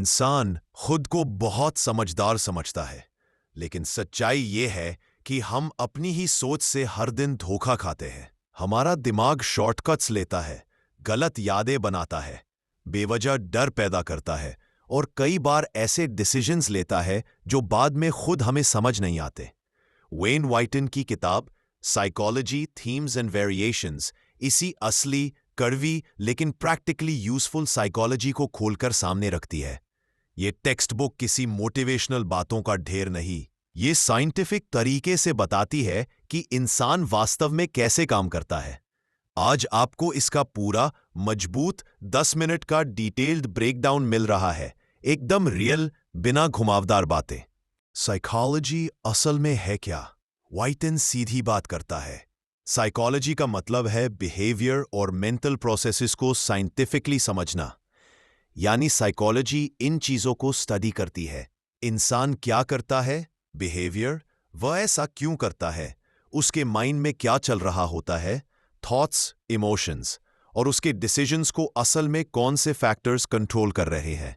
इंसान खुद को बहुत समझदार समझता है, लेकिन सच्चाई ये है कि हम अपनी ही सोच से हर दिन धोखा खाते हैं। हमारा दिमाग शॉर्टकट्स लेता है, गलत यादें बनाता है, बेवजह डर पैदा करता है और कई बार ऐसे डिसीजंस लेता है जो बाद में खुद हमें समझ नहीं आते। वेन व्हाइटन की किताब साइकोलॉजी थीम्स एंड वेरिएशंस इसी असली, कड़वी लेकिन प्रैक्टिकली यूजफुल साइकोलॉजी को खोलकर सामने रखती है। ये टेक्स्ट बुक किसी मोटिवेशनल बातों का ढेर नहीं, ये साइंटिफिक तरीके से बताती है कि इंसान वास्तव में कैसे काम करता है। आज आपको इसका पूरा मजबूत 10 मिनट का डिटेल्ड ब्रेकडाउन मिल रहा है, एकदम रियल, बिना घुमावदार बातें। साइकोलॉजी असल में है क्या? व्हाइटन सीधी बात करता है। साइकोलॉजी का मतलब है बिहेवियर और मेंटल प्रोसेसेस को साइंटिफिकली समझना। यानी साइकोलॉजी इन चीजों को स्टडी करती है। इंसान क्या करता है, बिहेवियर, वह ऐसा क्यों करता है, उसके माइंड में क्या चल रहा होता है, थॉट्स, इमोशंस, और उसके डिसीजंस को असल में कौन से फैक्टर्स कंट्रोल कर रहे हैं।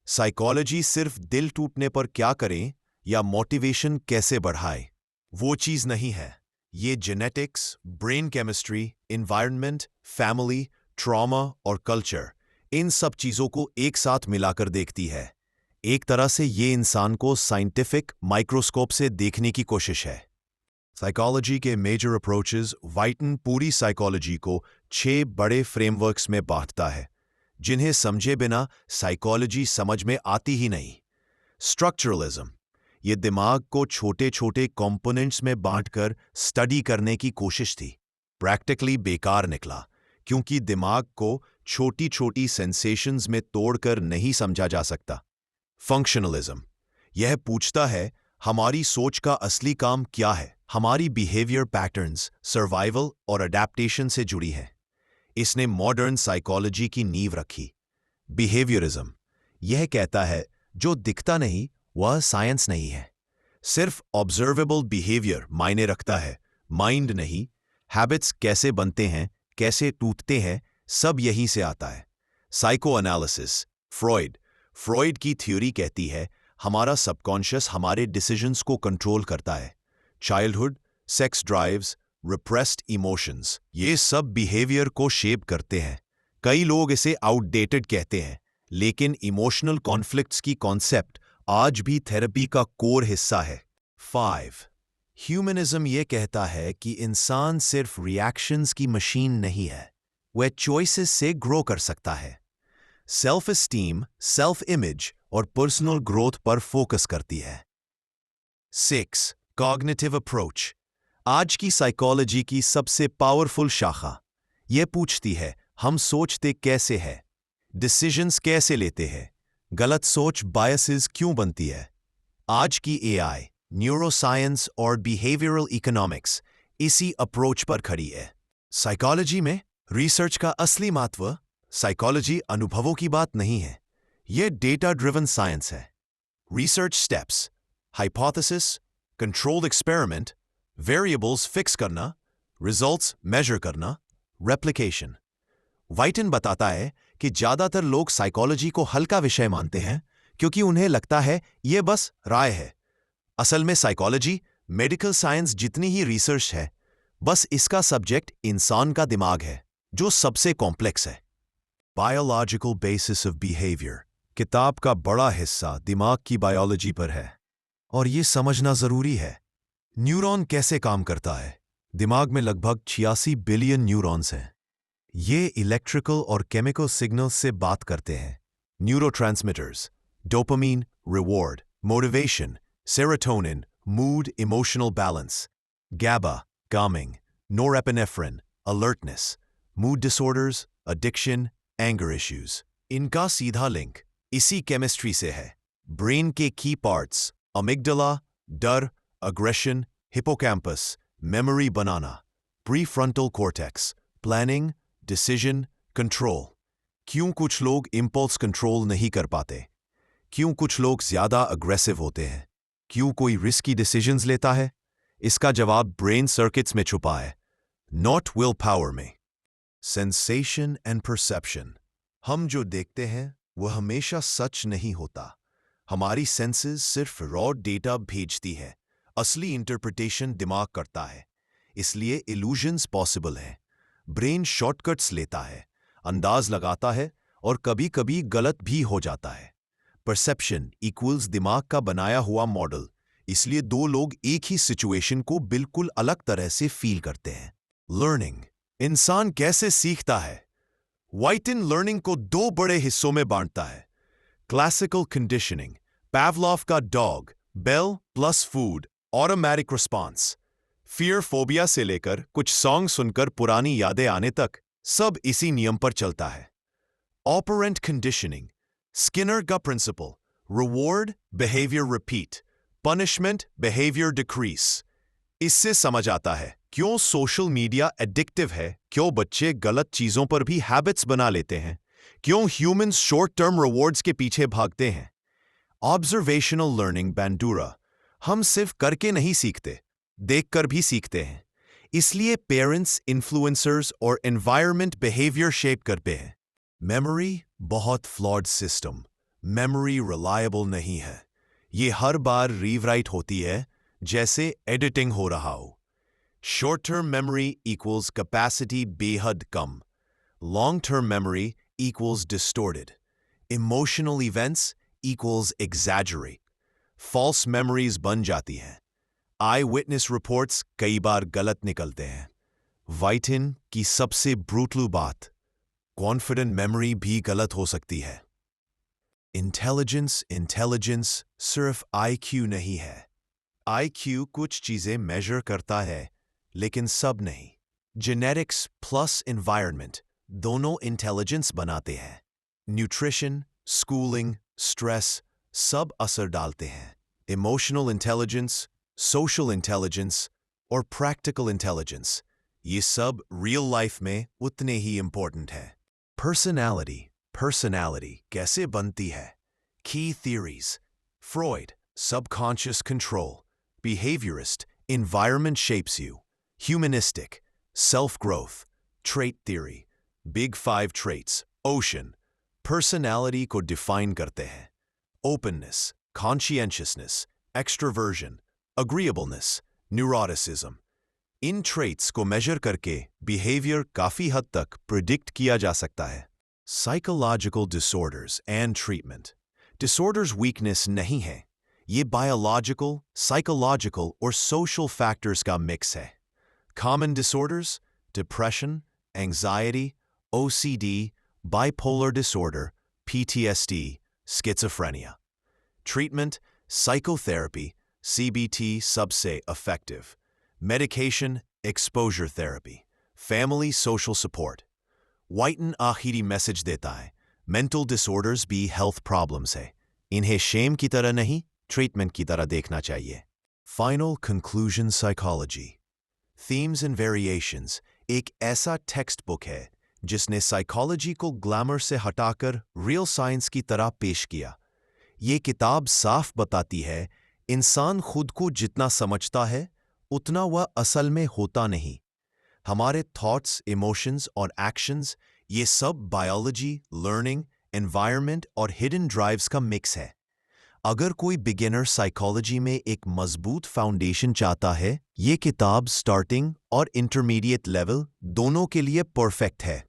साइकोलॉजी सिर्फ दिल टूटने पर क्या करें या मोटिवेशन कैसे बढ़ाए, वो चीज नहीं है। ये genetics, brain chemistry, environment, family, trauma और कल्चर, इन सब चीजों को एक साथ मिलाकर देखती है। एक तरह से ये इंसान को साइंटिफिक माइक्रोस्कोप से देखने की कोशिश है। साइकोलॉजी के मेजर अप्रोचेस। व्हाइटन पूरी साइकोलॉजी को 6 बड़े फ्रेमवर्क्स में बांटता है, जिन्हें समझे बिना साइकोलॉजी समझ में आती ही नहीं। स्ट्रक्चरलिज्म, ये दिमाग को छोटे छोटे कंपोनेंट्स में बांटकर स्टडी करने की कोशिश थी। प्रैक्टिकली बेकार निकला, क्योंकि दिमाग को छोटी छोटी सेंसेशंस में तोड़कर नहीं समझा जा सकता। फंक्शनलिज्म, यह पूछता है हमारी सोच का असली काम क्या है। हमारी बिहेवियर पैटर्न्स सर्वाइवल और अडेप्टेशन से जुड़ी है। इसने मॉडर्न साइकोलॉजी की नींव रखी। बिहेवियरिज्म, यह कहता है जो दिखता नहीं वह साइंस नहीं है। सिर्फ ऑब्जर्वेबल बिहेवियर मायने रखता है, माइंड नहीं। हैबिट्स कैसे बनते हैं, कैसे टूटते हैं, सब यहीं से आता है। साइको एनालिसिस, फ्रॉइड की थ्योरी कहती है हमारा सबकॉन्शियस हमारे डिसीजंस को कंट्रोल करता है। Childhood, sex drives, repressed emotions, ये सब बिहेवियर को शेप करते हैं। कई लोग इसे आउटडेटेड कहते हैं, लेकिन इमोशनल कॉन्फ्लिक्ट्स की कॉन्सेप्ट आज भी थेरेपी का कोर हिस्सा है। 5. ह्यूमनिज्म ये कहता है कि इंसान सिर्फ रिएक्शंस की मशीन नहीं है, वह चॉइसेस से ग्रो कर सकता है। सेल्फ एस्टीम, सेल्फ इमेज और पर्सनल ग्रोथ पर फोकस करती है। 6. कॉग्निटिव अप्रोच, आज की साइकोलॉजी की सबसे पावरफुल शाखा। यह पूछती है हम सोचते कैसे हैं, डिसीजंस कैसे लेते हैं, गलत सोच बायसेस क्यों बनती है। आज की एआई, न्यूरोसाइंस और बिहेवियरल इकोनॉमिक्स इसी अप्रोच पर खड़ी है। साइकोलॉजी में रिसर्च का असली महत्व, साइकोलॉजी अनुभवों की बात नहीं है, यह डेटा ड्रिवन साइंस है। Research steps, hypothesis, controlled experiment, variables fix करना, रिजल्ट्स मेजर करना, रेप्लिकेशन। व्हाइटन बताता है कि ज्यादातर लोग साइकोलॉजी को हल्का विषय मानते हैं क्योंकि उन्हें लगता है यह बस राय है। असल में साइकोलॉजी मेडिकल साइंस जितनी ही रिसर्च है, बस इसका सब्जेक्ट इंसान का दिमाग है, जो सबसे कॉम्प्लेक्स है। बायोलॉजिकल बेसिस ऑफ बिहेवियर, किताब का बड़ा हिस्सा दिमाग की बायोलॉजी पर है और यह समझना जरूरी है। न्यूरॉन कैसे काम करता है? दिमाग में लगभग 86 बिलियन न्यूरॉन्स हैं। ये इलेक्ट्रिकल और केमिकल सिग्नल्स से बात करते हैं। Neurotransmitters, dopamine, reward, motivation, serotonin, mood, emotional balance, GABA, calming, norepinephrine, alertness, mood disorders, addiction, anger issues, इनका सीधा लिंक इसी केमिस्ट्री से है। ब्रेन के की पार्ट्स, अमिगडला, डर, अग्रेशन, हिपोकैम्पस, मेमोरी बनाना, prefrontal cortex, planning, decision, control. क्यों कुछ लोग इंपल्स कंट्रोल नहीं कर पाते? क्यों कुछ लोग ज्यादा अग्रेसिव होते हैं? क्यों कोई रिस्की डिसीजंस लेता है? इसका जवाब ब्रेन सर्किट्स में छुपा है, नॉट विल पावर में। सेंसेशन एंड परसेप्शन, हम जो देखते हैं, वह हमेशा सच नहीं होता। हमारी सेंसेस सिर्फ रॉ डेटा भेजती है, असली इंटरप्रिटेशन दिमाग करता है। इसलिए इल्यूजन्स पॉसिबल हैं। ब्रेन शॉर्टकट्स लेता है, अंदाज लगाता है और कभी कभी गलत भी हो जाता है। परसेप्शन इक्वल्स दिमाग का बनाया हुआ मॉडल, इसलिए दो लोग एक ही सिचुएशन को बिल्कुल अलग तरह से फील करते हैं। लर्निंग, इंसान कैसे सीखता है? व्हाइटन लर्निंग को दो बड़े हिस्सों में बांटता है। क्लासिकल कंडीशनिंग, पावलोव का dog, bell plus food, automatic response. Fear phobia से लेकर कुछ सॉन्ग सुनकर पुरानी यादें आने तक, सब इसी नियम पर चलता है। ऑपरेंट कंडीशनिंग, स्किनर का principle, reward behaviour repeat, punishment behaviour decrease. इससे समझ आता है क्यों सोशल मीडिया एडिक्टिव है, क्यों बच्चे गलत चीजों पर भी हैबिट्स बना लेते हैं, क्यों ह्यूमंस शॉर्ट टर्म रिवॉर्ड्स के पीछे भागते हैं। ऑब्जर्वेशनल लर्निंग बैंडूरा, हम सिर्फ करके नहीं सीखते, देखकर भी सीखते हैं। इसलिए पेरेंट्स, इन्फ्लुएंसर्स और एनवायरनमेंट बिहेवियर शेप करते हैं। मेमोरी बहुत फ्लॉड सिस्टम, मेमोरी रिलायबल नहीं है। ये हर बार रीराइट होती है जैसे एडिटिंग हो रहा हो। Short term memory equals capacity बेहद कम, long term memory equals distorted, emotional events equals exaggerate, false memories बन जाती हैं। आई विटनेस रिपोर्ट्स कई बार गलत निकलते हैं। व्हाइटन की सबसे ब्रूटल बात, कॉन्फिडेंट मेमोरी भी गलत हो सकती है। इंटेलिजेंस सिर्फ आईक्यू नहीं है। आईक्यू कुछ चीजें मेजर करता है, लेकिन सब नहीं। जेनेटिक्स प्लस एनवायरनमेंट दोनों इंटेलिजेंस बनाते हैं। न्यूट्रिशन, स्कूलिंग, स्ट्रेस सब असर डालते हैं। इमोशनल इंटेलिजेंस, सोशल इंटेलिजेंस और प्रैक्टिकल इंटेलिजेंस, ये सब रियल लाइफ में उतने ही इंपॉर्टेंट है। पर्सनालिटी कैसे बनती है? की theories, Freud, subconscious control, behaviorist, environment shapes you, humanistic, self-growth, trait theory, big five traits, ocean, personality को define करते हैं। openness, conscientiousness, extroversion, agreeableness, neuroticism, इन traits को measure करके behavior काफी हद तक predict किया जा सकता है। psychological disorders and treatment, disorders weakness नहीं है, ये बायोलॉजिकल, साइकोलॉजिकल और सोशल फैक्टर्स का मिक्स है। Common disorders, depression, anxiety, OCD, bipolar disorder, PTSD, schizophrenia. Treatment, psychotherapy, CBT सबसे effective. Medication, exposure therapy, family social support. व्हाइटन आखिरी मैसेज देता है, मेंटल डिसऑर्डर्स भी हेल्थ प्रॉब्लम्स है, इन्हें शेम की तरह नहीं, ट्रीटमेंट की तरह देखना चाहिए। Final conclusion, psychology themes and variations एक ऐसा टेक्स्ट बुक है जिसने साइकोलॉजी को ग्लैमर से हटाकर रियल साइंस की तरह पेश किया। ये किताब साफ बताती है इंसान खुद को जितना समझता है उतना वह असल में होता नहीं। हमारे थॉट्स, इमोशंस और एक्शंस, ये सब बायोलॉजी, लर्निंग, एनवायरनमेंट और हिडन ड्राइव्स का मिक्स है। अगर कोई बिगिनर साइकोलॉजी में एक मजबूत फाउंडेशन चाहता है, ये किताब स्टार्टिंग और इंटरमीडिएट लेवल दोनों के लिए परफेक्ट है।